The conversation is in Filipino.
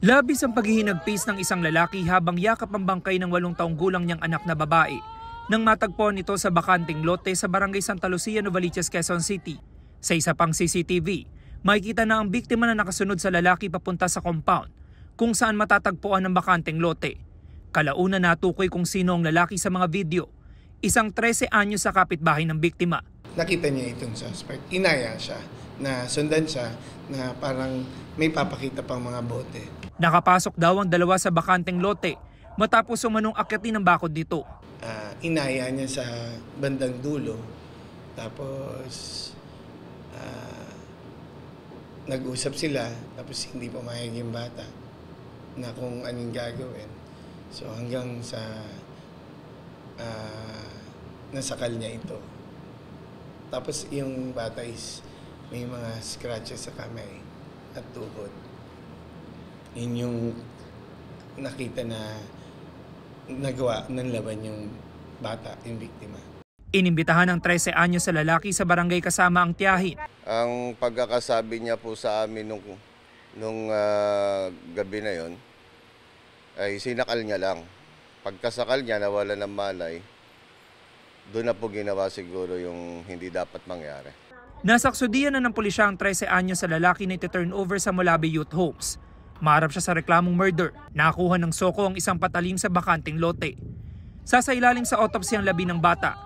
Labis ang paghihinagpis ng isang lalaki habang yakap ang bangkay ng 8 taong gulang niyang anak na babae nang matagpuan ito sa bakanting lote sa barangay Santa Lucia, Novaliches, Quezon City. Sa isa pang CCTV, makikita na ang biktima na nakasunod sa lalaki papunta sa compound kung saan matatagpuan ang bakanting lote. Kalauna natukoy kung sino ang lalaki sa mga video, isang 13 anyos sa kapitbahay ng biktima. Nakita niya itong suspect, inaya siya na sundan siya na parang may papakita pang mga bote. Nakapasok daw ang dalawa sa bakanting lote matapos umanong akyatin ng bakod nito. Inaya niya sa bandang dulo, tapos nag-usap sila, tapos hindi pumayag yung bata na kung anong gagawin. So hanggang sa nasakal niya ito. Tapos yung bata is may mga scratches sa kamay at tuhod. Yun yung nakita na nagawa ng laban yung bata, yung biktima. Inimbitahan ng 13 anyos sa lalaki sa barangay kasama ang tiyahin. Ang pagkakasabi niya po sa amin nung gabi na yon ay sinakal niya lang. Pagkasakal niya, nawala ng malay, doon na po ginawa siguro yung hindi dapat mangyari. Nasaksodiyan na ng pulisya ang 13 anyos sa lalaki na iti-turn over sa Molabe Youth Homes. Maharap siya sa reklamong murder. Nakuha ng soko ang isang patalim sa bakanting lote. Sasailalim sa autopsy ang labi ng bata